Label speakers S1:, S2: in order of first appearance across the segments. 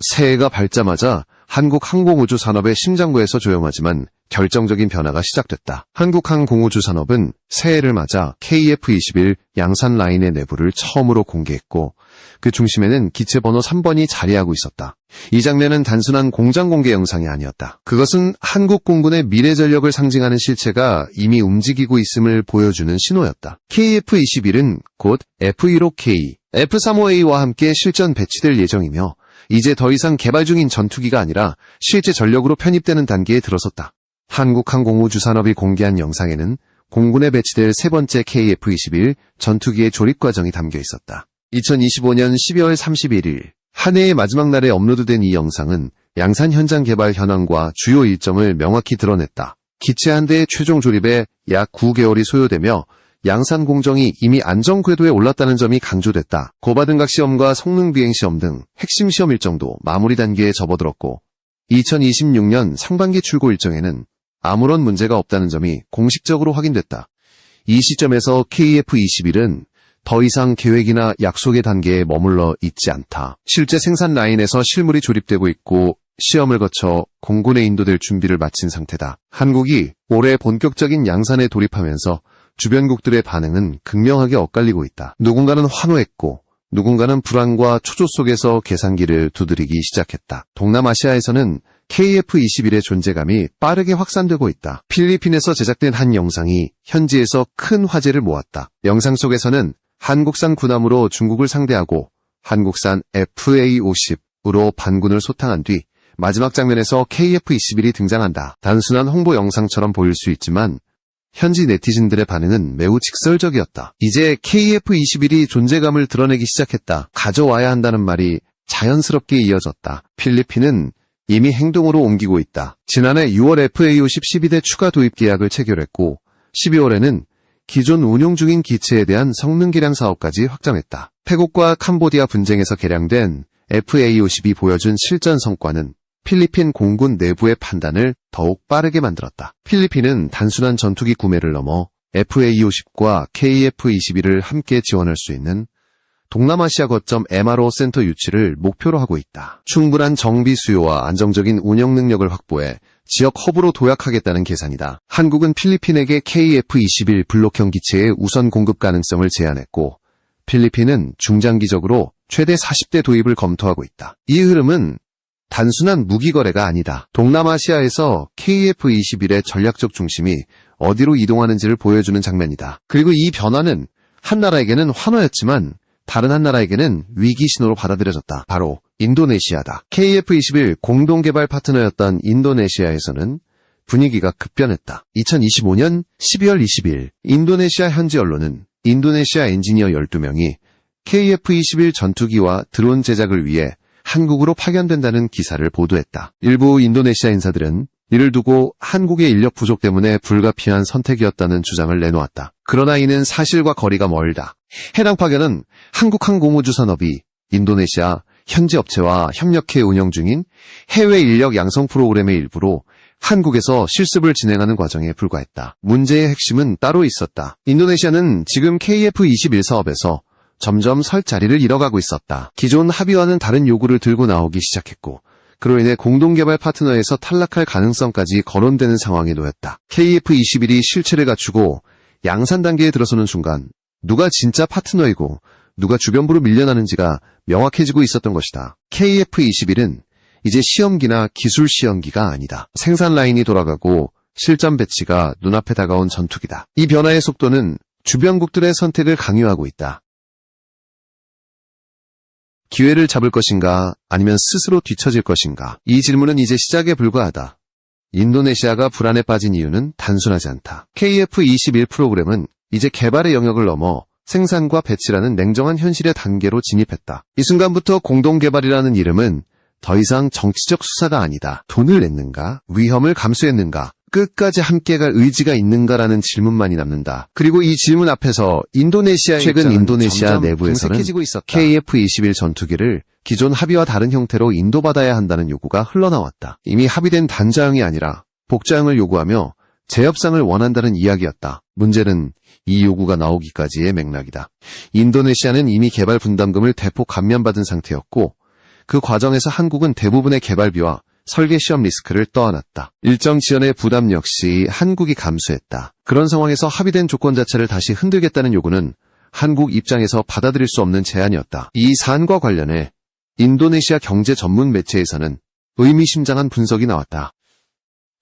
S1: 새해가 밝자마자 한국 항공우주 산업의 심장부에서 조용하지만 결정적인 변화가 시작됐다. 한국 항공우주 산업은 새해를 맞아 KF-21 양산 라인의 내부를 처음으로 공개했고 그 중심에는 기체 번호 3번이 자리하고 있었다. 이 장면은 단순한 공장 공개 영상이 아니었다. 그것은 한국 공군의 미래 전력을 상징하는 실체가 이미 움직이고 있음을 보여주는 신호였다. KF-21은 곧 F-15K, F-35A와 함께 실전 배치될 예정이며 이제 더 이상 개발 중인 전투기가 아니라 실제 전력으로 편입되는 단계에 들어섰다. 한국항공우주산업이 공개한 영상에는 공군에 배치될 세 번째 KF-21 전투기의 조립 과정이 담겨 있었다. 2025년 12월 31일 한 해의 마지막 날에 업로드된 이 영상은 양산 현장 개발 현황과 주요 일정을 명확히 드러냈다. 기체 한 대의 최종 조립에 약 9개월이 소요되며 양산 공정이 이미 안정 궤도에 올랐다는 점이 강조됐다. 고바등각 시험과 성능 비행 시험 등 핵심 시험 일정도 마무리 단계에 접어들었고 2026년 상반기 출고 일정에는 아무런 문제가 없다는 점이 공식적으로 확인됐다. 이 시점에서 KF-21은 더 이상 계획이나 약속의 단계에 머물러 있지 않다. 실제 생산 라인에서 실물이 조립되고 있고 시험을 거쳐 공군에 인도될 준비를 마친 상태다. 한국이 올해 본격적인 양산에 돌입하면서 주변국들의 반응은 극명하게 엇갈리고 있다. 누군가는 환호했고 누군가는 불안과 초조 속에서 계산기를 두드리기 시작했다. 동남아시아에서는 KF-21의 존재감이 빠르게 확산되고 있다. 필리핀에서 제작된 한 영상이 현지에서 큰 화제를 모았다. 영상 속에서는 한국산 군함으로 중국을 상대하고 한국산 FA-50으로 반군을 소탕한 뒤 마지막 장면에서 KF-21이 등장한다. 단순한 홍보 영상처럼 보일 수 있지만 현지 네티즌들의 반응은 매우 직설적이었다. 이제 KF-21이 존재감을 드러내기 시작했다. 가져와야 한다는 말이 자연스럽게 이어졌다. 필리핀은 이미 행동으로 옮기고 있다. 지난해 6월 FA-50 12대 추가 도입 계약을 체결했고 12월에는 기존 운용 중인 기체에 대한 성능 개량 사업까지 확정했다. 태국과 캄보디아 분쟁에서 개량된 FA-50이 보여준 실전 성과는 필리핀 공군 내부의 판단을 더욱 빠르게 만들었다. 필리핀은 단순한 전투기 구매를 넘어 FA-50과 KF-21을 함께 지원할 수 있는 동남아시아 거점 MRO 센터 유치를 목표로 하고 있다. 충분한 정비 수요와 안정적인 운영 능력을 확보해 지역 허브로 도약하겠다는 계산이다. 한국은 필리핀에게 KF-21 블록형 기체의 우선 공급 가능성을 제안했고 필리핀은 중장기적으로 최대 40대 도입을 검토하고 있다. 이 흐름은 단순한 무기 거래가 아니다. 동남아시아에서 KF-21의 전략적 중심이 어디로 이동하는지를 보여주는 장면이다. 그리고 이 변화는 한 나라에게는 환호였지만 다른 한 나라에게는 위기 신호로 받아들여졌다. 바로 인도네시아다. KF-21 공동개발 파트너였던 인도네시아에서는 분위기가 급변했다. 2025년 12월 20일 인도네시아 현지 언론은 인도네시아 엔지니어 12명이 KF-21 전투기와 드론 제작을 위해 한국으로 파견된다는 기사를 보도했다. 일부 인도네시아 인사들은 이를 두고 한국의 인력 부족 때문에 불가피한 선택이었다는 주장을 내놓았다. 그러나 이는 사실과 거리가 멀다. 해당 파견은 한국항공우주산업이 인도네시아 현지 업체와 협력해 운영 중인 해외 인력 양성 프로그램의 일부로 한국에서 실습을 진행하는 과정에 불과했다. 문제의 핵심은 따로 있었다. 인도네시아는 지금 KF-21 사업에서 점점 설 자리를 잃어가고 있었다. 기존 합의와는 다른 요구를 들고 나오기 시작했고 그로 인해 공동개발 파트너에서 탈락할 가능성까지 거론되는 상황에 놓였다. KF-21이 실체를 갖추고 양산 단계에 들어서는 순간 누가 진짜 파트너이고 누가 주변부로 밀려나는지가 명확해지고 있었던 것이다. KF-21은 이제 시험기나 기술 시험기가 아니다. 생산 라인이 돌아가고 실전 배치가 눈앞에 다가온 전투기다. 이 변화의 속도는 주변국들의 선택을 강요하고 있다. 기회를 잡을 것인가 아니면 스스로 뒤처질 것인가? 이 질문은 이제 시작에 불과하다. 인도네시아가 불안에 빠진 이유는 단순하지 않다. KF-21 프로그램은 이제 개발의 영역을 넘어 생산과 배치라는 냉정한 현실의 단계로 진입했다. 이 순간부터 공동개발이라는 이름은 더 이상 정치적 수사가 아니다. 돈을 냈는가? 위험을 감수했는가? 끝까지 함께 갈 의지가 있는가라는 질문만이 남는다. 그리고 이 질문 앞에서 인도네시아의 최근 인도네시아 내부에서는 KF-21 전투기를 기존 합의와 다른 형태로 인도받아야 한다는 요구가 흘러나왔다. 이미 합의된 단자형이 아니라 복자형을 요구하며 재협상을 원한다는 이야기였다. 문제는 이 요구가 나오기까지의 맥락이다. 인도네시아는 이미 개발 분담금을 대폭 감면받은 상태였고 그 과정에서 한국은 대부분의 개발비와 설계 시험 리스크를 떠안았다. 일정 지연의 부담 역시 한국이 감수했다. 그런 상황에서 합의된 조건 자체를 다시 흔들겠다는 요구는 한국 입장에서 받아들일 수 없는 제안이었다. 이 사안과 관련해 인도네시아 경제 전문 매체에서는 의미심장한 분석이 나왔다.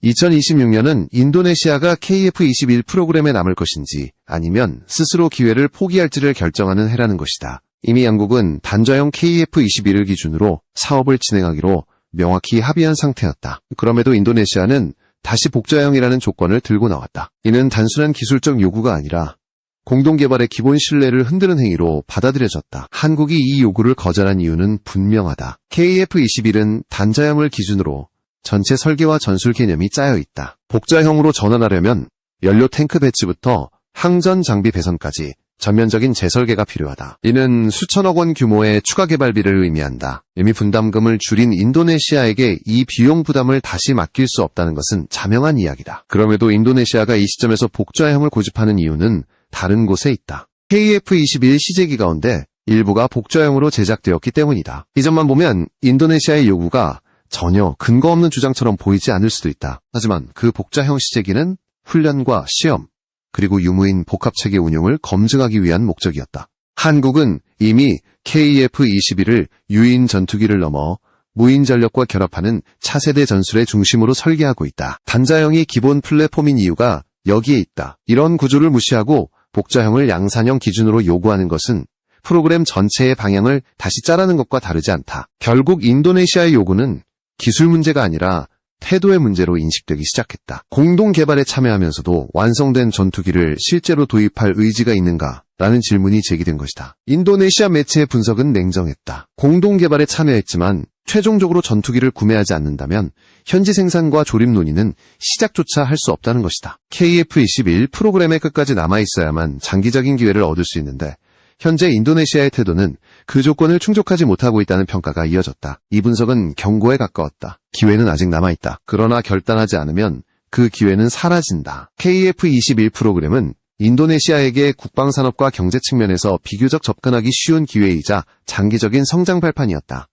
S1: 2026년은 인도네시아가 KF21 프로그램에 남을 것인지 아니면 스스로 기회를 포기할지를 결정하는 해라는 것이다. 이미 양국은 단자형 KF21을 기준으로 사업을 진행하기로 명확히 합의한 상태였다. 그럼에도 인도네시아는 다시 복자형이라는 조건을 들고 나왔다. 이는 단순한 기술적 요구가 아니라 공동개발의 기본 신뢰를 흔드는 행위로 받아들여졌다. 한국이 이 요구를 거절한 이유는 분명하다. KF21은 단자형을 기준으로 전체 설계와 전술 개념이 짜여 있다. 복자형으로 전환하려면 연료 탱크 배치부터 항전 장비 배선까지 전면적인 재설계가 필요하다. 이는 수천억 원 규모의 추가 개발비를 의미한다. 이미 분담금을 줄인 인도네시아에게 이 비용 부담을 다시 맡길 수 없다는 것은 자명한 이야기다. 그럼에도 인도네시아가 이 시점에서 복자형을 고집하는 이유는 다른 곳에 있다. KF21 시제기 가운데 일부가 복자형으로 제작되었기 때문이다. 이 점만 보면 인도네시아의 요구가 전혀 근거 없는 주장처럼 보이지 않을 수도 있다. 하지만 그 복자형 시제기는 훈련과 시험, 그리고 유무인 복합체계 운용을 검증하기 위한 목적이었다. 한국은 이미 KF21을 유인 전투기를 넘어 무인 전력과 결합하는 차세대 전술의 중심으로 설계하고 있다. 단자형이 기본 플랫폼인 이유가 여기에 있다. 이런 구조를 무시하고 복자형을 양산형 기준으로 요구하는 것은 프로그램 전체의 방향을 다시 짜라는 것과 다르지 않다. 결국 인도네시아의 요구는 기술 문제가 아니라 태도의 문제로 인식되기 시작했다. 공동 개발에 참여하면서도 완성된 전투기를 실제로 도입할 의지가 있는가라는 질문이 제기된 것이다. 인도네시아 매체의 분석은 냉정했다. 공동 개발에 참여했지만 최종적으로 전투기를 구매하지 않는다면 현지 생산과 조립 논의는 시작조차 할 수 없다는 것이다. KF21 프로그램에 끝까지 남아있어야만 장기적인 기회를 얻을 수 있는데 현재 인도네시아의 태도는 그 조건을 충족하지 못하고 있다는 평가가 이어졌다. 이 분석은 경고에 가까웠다. 기회는 아직 남아있다. 그러나 결단하지 않으면 그 기회는 사라진다. KF21 프로그램은 인도네시아에게 국방산업과 경제 측면에서 비교적 접근하기 쉬운 기회이자 장기적인 성장 발판이었다.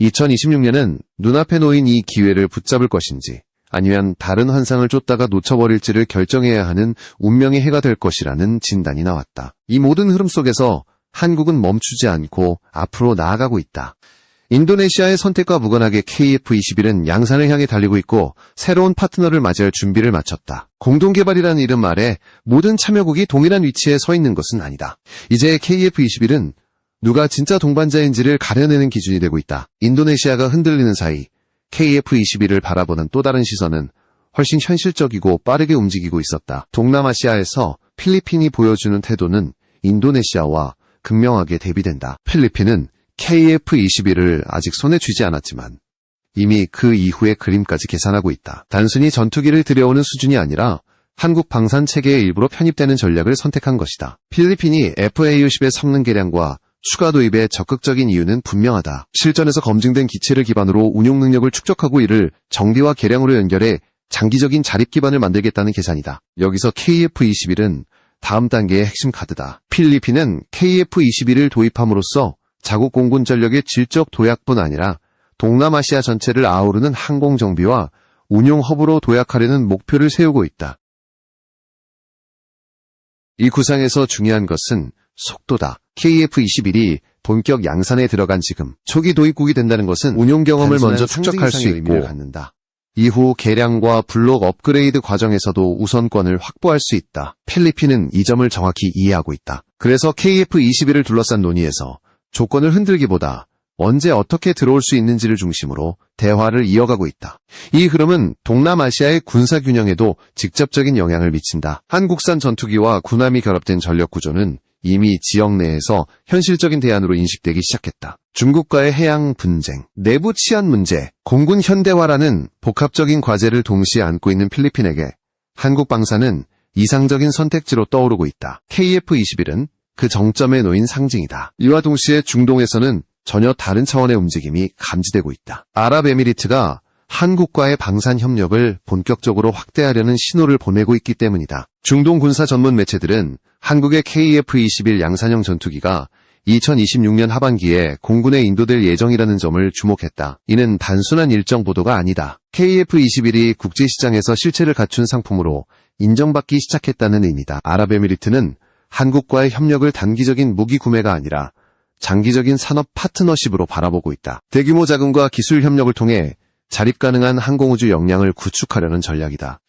S1: 2026년은 눈앞에 놓인 이 기회를 붙잡을 것인지 아니면 다른 환상을 쫓다가 놓쳐버릴지를 결정해야 하는 운명의 해가 될 것이라는 진단이 나왔다. 이 모든 흐름 속에서 한국은 멈추지 않고 앞으로 나아가고 있다. 인도네시아의 선택과 무관하게 KF21은 양산을 향해 달리고 있고 새로운 파트너를 맞이할 준비를 마쳤다. 공동개발이라는 이름 아래 모든 참여국이 동일한 위치에 서 있는 것은 아니다. 이제 KF21은 누가 진짜 동반자인지를 가려내는 기준이 되고 있다. 인도네시아가 흔들리는 사이 KF21을 바라보는 또 다른 시선은 훨씬 현실적이고 빠르게 움직이고 있었다. 동남아시아에서 필리핀이 보여주는 태도는 인도네시아와 극명하게 대비된다. 필리핀은 KF21을 아직 손에 쥐지 않았지만 이미 그 이후의 그림까지 계산하고 있다. 단순히 전투기를 들여오는 수준이 아니라 한국 방산 체계의 일부로 편입되는 전략을 선택한 것이다. 필리핀이 FAU-10의 성능 개량과 추가 도입에 적극적인 이유는 분명하다. 실전에서 검증된 기체를 기반으로 운용 능력을 축적하고 이를 정비와 개량으로 연결해 장기적인 자립 기반을 만들겠다는 계산이다. 여기서 KF21은 다음 단계의 핵심 카드다. 필리핀은 KF21을 도입함으로써 자국 공군 전력의 질적 도약뿐 아니라 동남아시아 전체를 아우르는 항공정비와 운용 허브로 도약하려는 목표를 세우고 있다. 이 구상에서 중요한 것은 속도다. KF21이 본격 양산에 들어간 지금 초기 도입국이 된다는 것은 운용 경험을 먼저 축적할 수 있고 이후 개량과 블록 업그레이드 과정에서도 우선권을 확보할 수 있다. 필리핀은 이 점을 정확히 이해하고 있다. 그래서 KF21을 둘러싼 논의에서 조건을 흔들기보다 언제 어떻게 들어올 수 있는지를 중심으로 대화를 이어가고 있다. 이 흐름은 동남아시아의 군사균형에도 직접적인 영향을 미친다. 한국산 전투기와 군함이 결합된 전력 구조는 이미 지역 내에서 현실적인 대안으로 인식되기 시작했다. 중국과의 해양 분쟁, 내부 치안 문제, 공군 현대화라는 복합적인 과제를 동시에 안고 있는 필리핀에게 한국 방산은 이상적인 선택지로 떠오르고 있다. KF21은 그 정점에 놓인 상징이다. 이와 동시에 중동에서는 전혀 다른 차원의 움직임이 감지되고 있다. 아랍에미리트가 한국과의 방산 협력을 본격적으로 확대하려는 신호를 보내고 있기 때문이다. 중동 군사 전문 매체들은 한국의 KF-21 양산형 전투기가 2026년 하반기에 공군에 인도될 예정이라는 점을 주목했다. 이는 단순한 일정 보도가 아니다. KF-21이 국제시장에서 실체를 갖춘 상품으로 인정받기 시작했다는 의미다. 아랍에미리트는 한국과의 협력을 단기적인 무기 구매가 아니라 장기적인 산업 파트너십으로 바라보고 있다. 대규모 자금과 기술 협력을 통해 자립 가능한 항공우주 역량을 구축하려는 전략이다.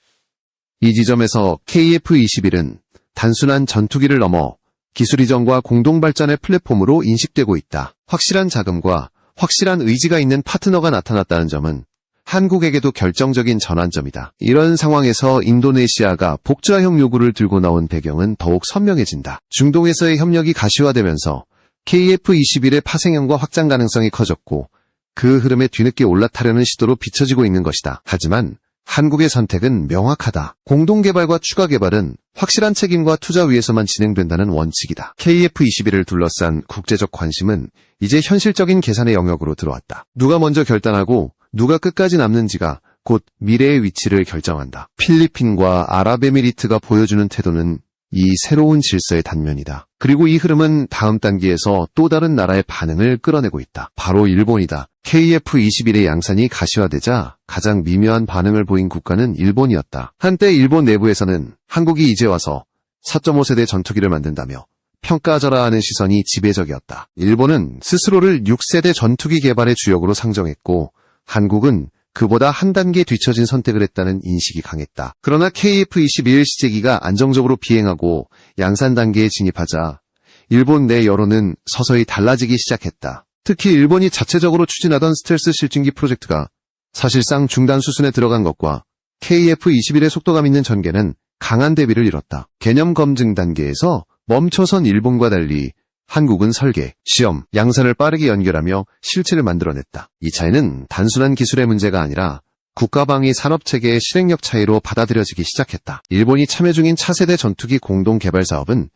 S1: 이 지점에서 KF-21은 단순한 전투기를 넘어 기술 이전과 공동 발전의 플랫폼으로 인식되고 있다. 확실한 자금과 확실한 의지가 있는 파트너가 나타났다는 점은 한국에게도 결정적인 전환점이다. 이런 상황에서 인도네시아가 복좌형 요구를 들고 나온 배경은 더욱 선명해진다. 중동에서의 협력이 가시화되면서 KF-21의 파생형과 확장 가능성이 커졌고 그 흐름에 뒤늦게 올라타려는 시도로 비춰지고 있는 것이다. 하지만 한국의 선택은 명확하다. 공동개발과 추가개발은 확실한 책임과 투자 위에서만 진행된다는 원칙이다. KF-21을 둘러싼 국제적 관심은 이제 현실적인 계산의 영역으로 들어왔다. 누가 먼저 결단하고 누가 끝까지 남는지가 곧 미래의 위치를 결정한다. 필리핀과 아랍에미리트가 보여주는 태도는 이 새로운 질서의 단면이다. 그리고 이 흐름은 다음 단계에서 또 다른 나라의 반응을 끌어내고 있다. 바로 일본이다. KF-21의 양산이 가시화되자 가장 미묘한 반응을 보인 국가는 일본이었다. 한때 일본 내부에서는 한국이 이제 와서 4.5세대 전투기를 만든다며 평가하져라 하는 시선이 지배적이었다. 일본은 스스로를 6세대 전투기 개발의 주역으로 상정했고 한국은 그보다 한 단계 뒤처진 선택을 했다는 인식이 강했다. 그러나 KF-21 시제기가 안정적으로 비행하고 양산 단계에 진입하자 일본 내 여론은 서서히 달라지기 시작했다. 특히 일본이 자체적으로 추진하던 스텔스 실증기 프로젝트가 사실상 중단 수순에 들어간 것과 KF-21의 속도감 있는 전개는 강한 대비를 이뤘다. 개념 검증 단계에서 멈춰선 일본과 달리 한국은 설계, 시험, 양산을 빠르게 연결하며 실체를 만들어냈다. 이 차이는 단순한 기술의 문제가 아니라 국가방위 산업체계의 실행력 차이로 받아들여지기 시작했다. 일본이 참여 중인 차세대 전투기 공동 개발 사업은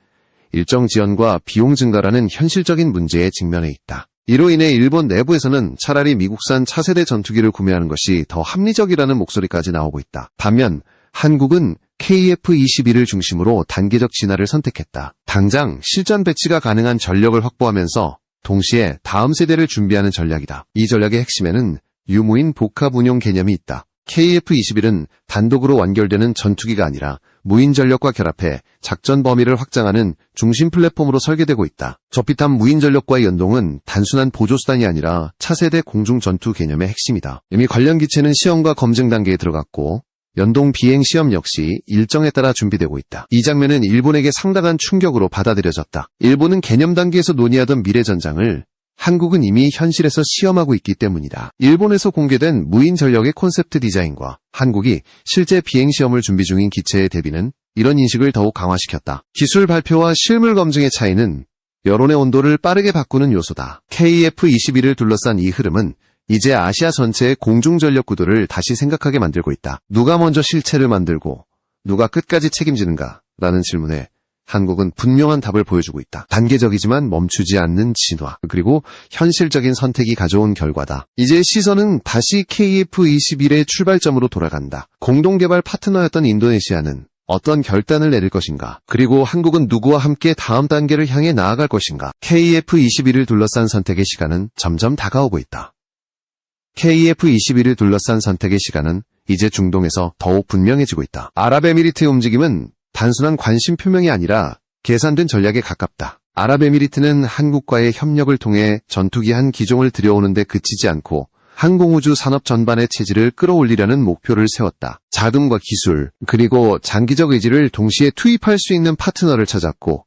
S1: 일정 지연과 비용 증가라는 현실적인 문제에 직면해 있다. 이로 인해 일본 내부에서는 차라리 미국산 차세대 전투기를 구매하는 것이 더 합리적이라는 목소리까지 나오고 있다. 반면 한국은 KF-21을 중심으로 단계적 진화를 선택했다. 당장 실전 배치가 가능한 전력을 확보하면서 동시에 다음 세대를 준비하는 전략이다. 이 전략의 핵심에는 유무인 복합 운용 개념이 있다. KF-21은 단독으로 완결되는 전투기가 아니라 무인 전력과 결합해 작전 범위를 확장하는 중심 플랫폼으로 설계되고 있다. 저피탄 무인 전력과의 연동은 단순한 보조수단이 아니라 차세대 공중 전투 개념의 핵심이다. 이미 관련 기체는 시험과 검증 단계에 들어갔고 연동 비행 시험 역시 일정에 따라 준비되고 있다. 이 장면은 일본에게 상당한 충격으로 받아들여졌다. 일본은 개념 단계에서 논의하던 미래 전장을 한국은 이미 현실에서 시험하고 있기 때문이다. 일본에서 공개된 무인 전력의 콘셉트 디자인과 한국이 실제 비행 시험을 준비 중인 기체의 대비는 이런 인식을 더욱 강화시켰다. 기술 발표와 실물 검증의 차이는 여론의 온도를 빠르게 바꾸는 요소다. KF-21을 둘러싼 이 흐름은 이제 아시아 전체의 공중전력 구도를 다시 생각하게 만들고 있다. 누가 먼저 실체를 만들고 누가 끝까지 책임지는가? 라는 질문에 한국은 분명한 답을 보여주고 있다. 단계적이지만 멈추지 않는 진화, 그리고 현실적인 선택이 가져온 결과다. 이제 시선은 다시 KF-21의 출발점으로 돌아간다. 공동개발 파트너였던 인도네시아는 어떤 결단을 내릴 것인가? 그리고 한국은 누구와 함께 다음 단계를 향해 나아갈 것인가? KF-21을 둘러싼 선택의 시간은 점점 다가오고 있다. KF-21을 둘러싼 선택의 시간은 이제 중동에서 더욱 분명해지고 있다. 아랍에미리트의 움직임은 단순한 관심 표명이 아니라 계산된 전략에 가깝다. 아랍에미리트는 한국과의 협력을 통해 전투기 한 기종을 들여오는데 그치지 않고 항공우주 산업 전반의 체질을 끌어올리려는 목표를 세웠다. 자금과 기술, 그리고 장기적 의지를 동시에 투입할 수 있는 파트너를 찾았고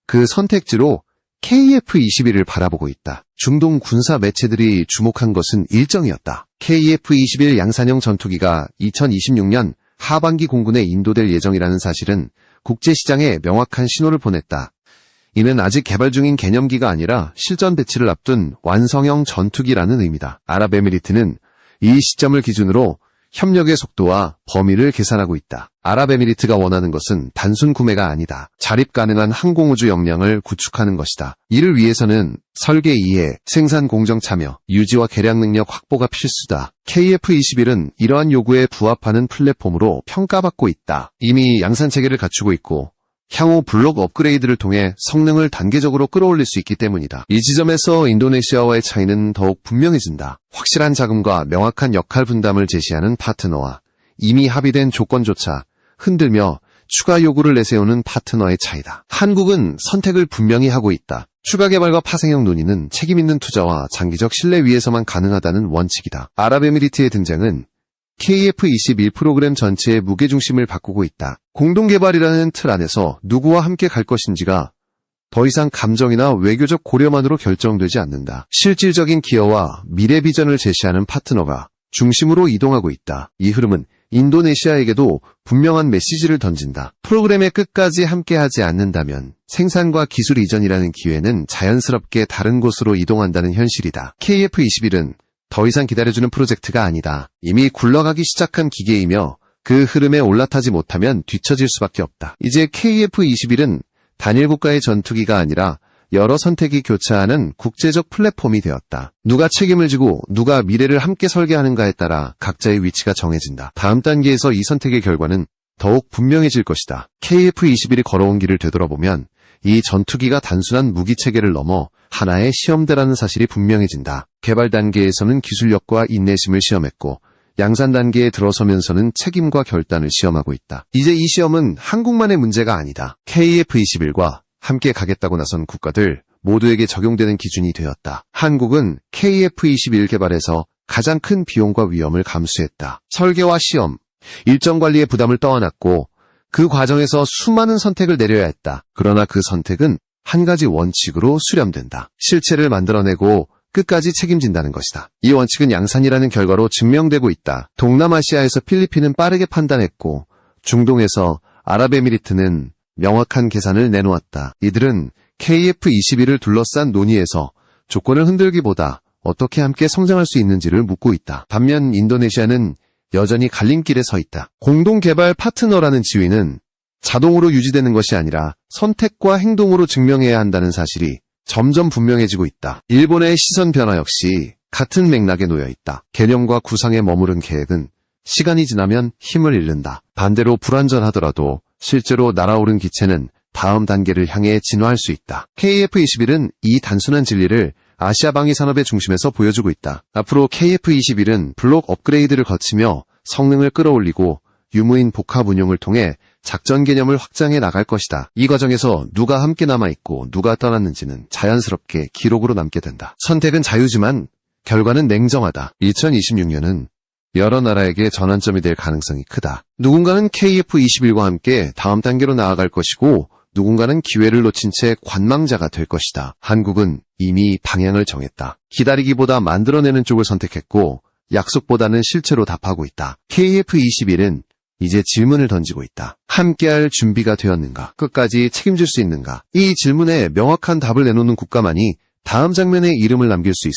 S1: 그 선택지로 KF-21을 바라보고 있다. 중동 군사 매체들이 주목한 것은 일정이었다. KF-21 양산형 전투기가 2026년 하반기 공군에 인도될 예정이라는 사실은 국제시장에 명확한 신호를 보냈다. 이는 아직 개발 중인 개념기가 아니라 실전 배치를 앞둔 완성형 전투기라는 의미다. 아랍에미리트는 이 시점을 기준으로 협력의 속도와 범위를 계산하고 있다. 아랍에미리트가 원하는 것은 단순 구매가 아니다. 자립 가능한 항공우주 역량을 구축하는 것이다. 이를 위해서는 설계 이해, 생산 공정 참여, 유지와 개량 능력 확보가 필수다. KF-21은 이러한 요구에 부합하는 플랫폼으로 평가받고 있다. 이미 양산 체계를 갖추고 있고 향후 블록 업그레이드를 통해 성능을 단계적으로 끌어올릴 수 있기 때문이다. 이 지점에서 인도네시아와의 차이는 더욱 분명해진다. 확실한 자금과 명확한 역할 분담을 제시하는 파트너와 이미 합의된 조건조차 흔들며 추가 요구를 내세우는 파트너의 차이다. 한국은 선택을 분명히 하고 있다. 추가 개발과 파생형 논의는 책임있는 투자와 장기적 신뢰 위에서만 가능하다는 원칙이다. 아랍에미리트의 등장은 KF21 프로그램 전체의 무게중심을 바꾸고 있다. 공동개발이라는 틀 안에서 누구와 함께 갈 것인지가 더 이상 감정이나 외교적 고려만으로 결정되지 않는다. 실질적인 기여와 미래 비전을 제시하는 파트너가 중심으로 이동하고 있다. 이 흐름은 인도네시아에게도 분명한 메시지를 던진다. 프로그램의 끝까지 함께하지 않는다면 생산과 기술 이전이라는 기회는 자연스럽게 다른 곳으로 이동한다는 현실이다. KF21은 더 이상 기다려주는 프로젝트가 아니다. 이미 굴러가기 시작한 기계이며 그 흐름에 올라타지 못하면 뒤처질 수밖에 없다. 이제 KF21은 단일 국가의 전투기가 아니라 여러 선택이 교차하는 국제적 플랫폼이 되었다. 누가 책임을 지고 누가 미래를 함께 설계하는가에 따라 각자의 위치가 정해진다. 다음 단계에서 이 선택의 결과는 더욱 분명해질 것이다. KF21이 걸어온 길을 되돌아보면 이 전투기가 단순한 무기체계를 넘어 하나의 시험대라는 사실이 분명해진다. 개발 단계에서는 기술력과 인내심을 시험했고 양산 단계에 들어서면서는 책임과 결단을 시험하고 있다. 이제 이 시험은 한국만의 문제가 아니다. KF21과 함께 가겠다고 나선 국가들 모두에게 적용되는 기준이 되었다. 한국은 KF21 개발에서 가장 큰 비용과 위험을 감수했다. 설계와 시험, 일정 관리의 부담을 떠안았고 그 과정에서 수많은 선택을 내려야 했다. 그러나 그 선택은 한 가지 원칙으로 수렴된다. 실체를 만들어내고 끝까지 책임진다는 것이다. 이 원칙은 양산이라는 결과로 증명되고 있다. 동남아시아에서 필리핀은 빠르게 판단했고 중동에서 아랍에미리트는 명확한 계산을 내놓았다. 이들은 KF21을 둘러싼 논의에서 조건을 흔들기보다 어떻게 함께 성장할 수 있는지를 묻고 있다. 반면 인도네시아는 여전히 갈림길에 서 있다. 공동개발 파트너라는 지위는 자동으로 유지되는 것이 아니라 선택과 행동으로 증명해야 한다는 사실이 점점 분명해지고 있다. 일본의 시선 변화 역시 같은 맥락에 놓여 있다. 개념과 구상에 머무른 계획은 시간이 지나면 힘을 잃는다. 반대로 불완전하더라도 실제로 날아오른 기체는 다음 단계를 향해 진화할 수 있다. KF21은 이 단순한 진리를 아시아 방위 산업의 중심에서 보여주고 있다. 앞으로 KF21은 블록 업그레이드를 거치며 성능을 끌어올리고 유무인 복합 운용을 통해 작전 개념을 확장해 나갈 것이다. 이 과정에서 누가 함께 남아있고 누가 떠났는지는 자연스럽게 기록으로 남게 된다. 선택은 자유지만 결과는 냉정하다. 2026년은 여러 나라에게 전환점이 될 가능성이 크다. 누군가는 KF21과 함께 다음 단계로 나아갈 것이고 누군가는 기회를 놓친 채 관망자가 될 것이다. 한국은 이미 방향을 정했다. 기다리기보다 만들어내는 쪽을 선택했고 약속보다는 실체로 답하고 있다. KF21은 이제 질문을 던지고 있다. 함께할 준비가 되었는가? 끝까지 책임질 수 있는가? 이 질문에 명확한 답을 내놓는 국가만이 다음 장면에 이름을 남길 수 있을